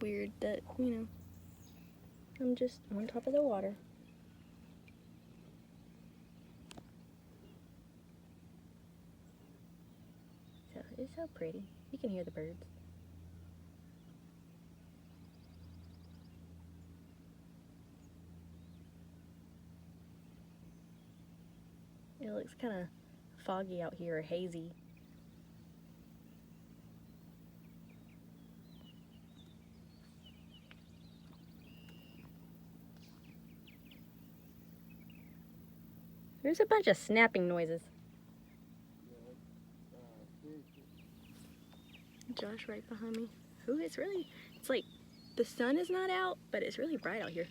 weird that, you know, I'm just on top of the water. So it's so pretty. You can hear the birds. It looks kind of foggy out here, or hazy. There's a bunch of snapping noises. Josh right behind me. Ooh, it's like the sun is not out, but it's really bright out here.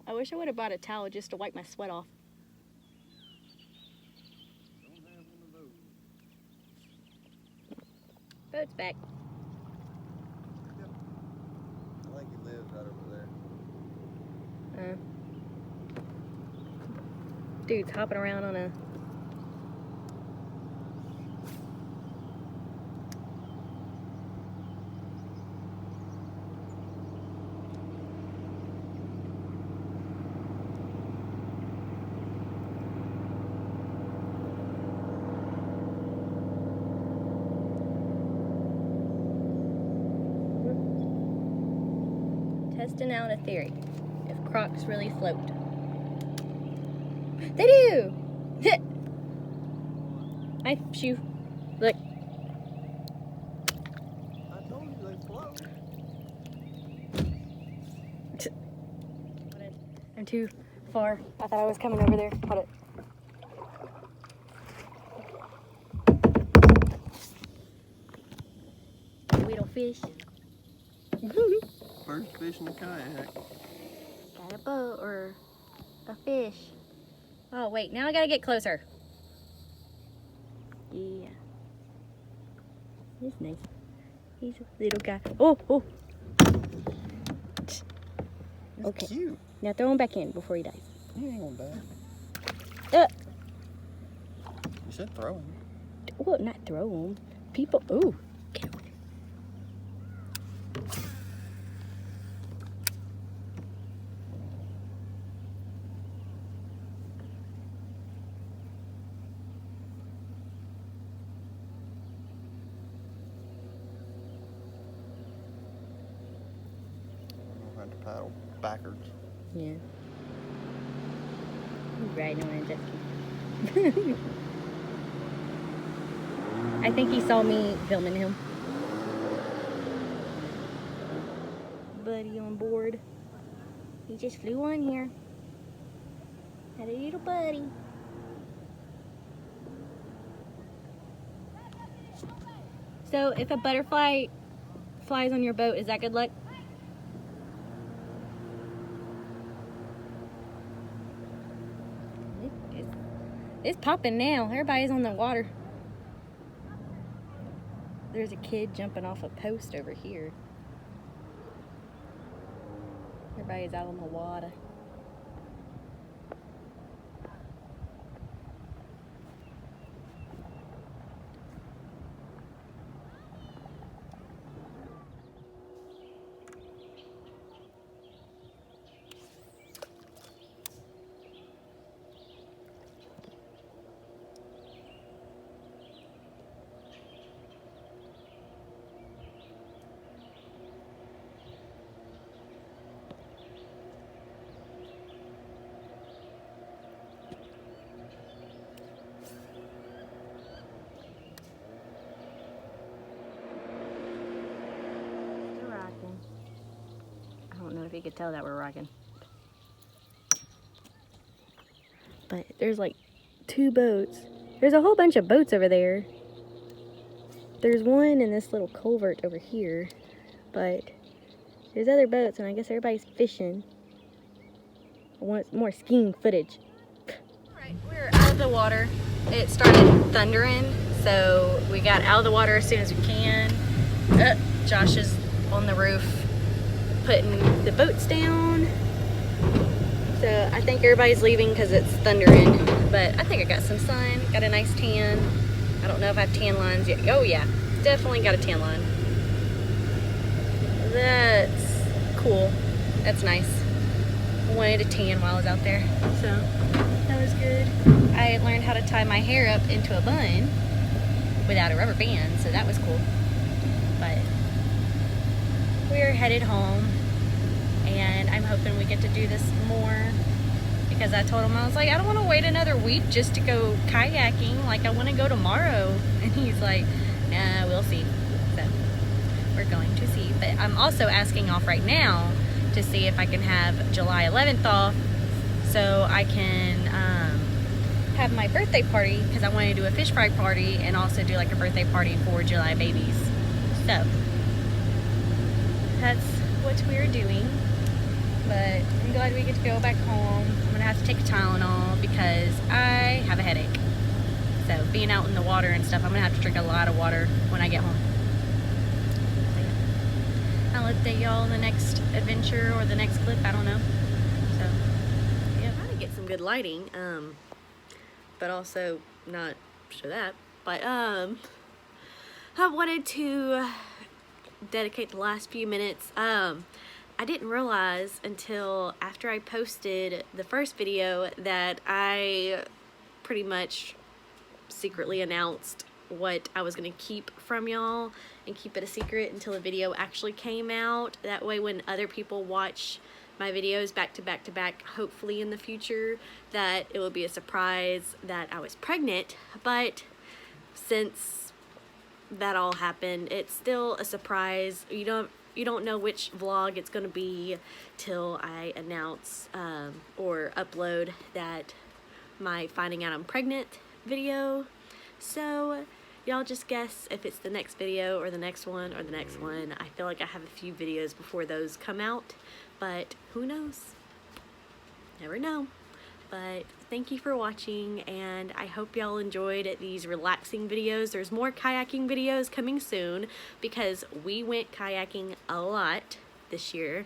I wish I would have bought a towel just to wipe my sweat off. Don't have one of those. Boat's back. Yep. I think he lives right over there. Dude's hopping around on a... Testing out a theory. If Crocs really float. They do! Hit! My shoe. Look. I told you they float. I'm too far. I thought I was coming over there. Hold it. Little fish. First fish in the kayak. Got a boat or a fish. Oh wait, now I gotta get closer. Yeah. He's nice. He's a little guy. Oh, oh. It's Okay. cute. Now throw him back in before he dies. He ain't gonna die. You said throw him. Well, not throw him. People, ooh. Get over there. I'm gonna have to paddle backwards. Yeah. He's riding on a jet ski. I think he saw me filming him. Buddy on board. He just flew on here. Had a little buddy. So if a butterfly flies on your boat, is that good luck? It's popping now. Everybody's on the water. There's a kid jumping off a post over here. Everybody's out on the water. I don't know if you could tell that we're rocking. But there's like 2 boats. There's a whole bunch of boats over there. There's one in this little culvert over here. But there's other boats and I guess everybody's fishing. I want more skiing footage. Alright, we're out of the water. It started thundering, so we got out of the water as soon as we can. Josh is on the roof putting the boats down. So I think everybody's leaving because it's thundering. But I think I got some sun, got a nice tan. I don't know if I have tan lines yet. Oh yeah, definitely got a tan line. That's cool. That's nice. I wanted a tan while I was out there, so that was good. I learned how to tie my hair up into a bun without a rubber band, so that was cool. But we're headed home, and I'm hoping we get to do this more, because I told him, I was like, I don't want to wait another week just to go kayaking. Like, I want to go tomorrow. And he's like, nah, we'll see. So we're going to see. But I'm also asking off right now to see if I can have July 11th off, so I can have my birthday party, because I want to do a fish fry party and also do like a birthday party for July babies. So that's what we're doing. But I'm glad we get to go back home. I'm gonna have to take a Tylenol because I have a headache. So being out in the water and stuff, I'm gonna have to drink a lot of water when I get home. So, yeah. I'll update y'all in the next adventure or the next clip, I don't know. So yeah, I'm trying to get some good lighting, but also not show that. But I wanted to dedicate the last few minutes. I didn't realize until after I posted the first video that I pretty much secretly announced what I was going to keep from y'all and keep it a secret until the video actually came out. That way when other people watch my videos back to back to back, hopefully in the future, that it will be a surprise that I was pregnant. But since that all happened, it's still a surprise. You don't know which vlog it's gonna be till I announce or upload that my finding out I'm pregnant video. So y'all just guess if it's the next video or the next one or the next one. I feel like I have a few videos before those come out, but who knows? Never know. But thank you for watching, and I hope y'all enjoyed these relaxing videos. There's more kayaking videos coming soon because we went kayaking a lot this year,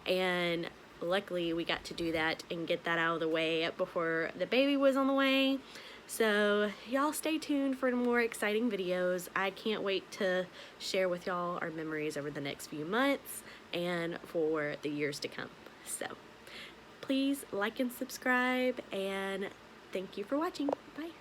and luckily we got to do that and get that out of the way before the baby was on the way. So y'all stay tuned for more exciting videos. I can't wait to share with y'all our memories over the next few months and for the years to come. So please like and subscribe, and thank you for watching. Bye.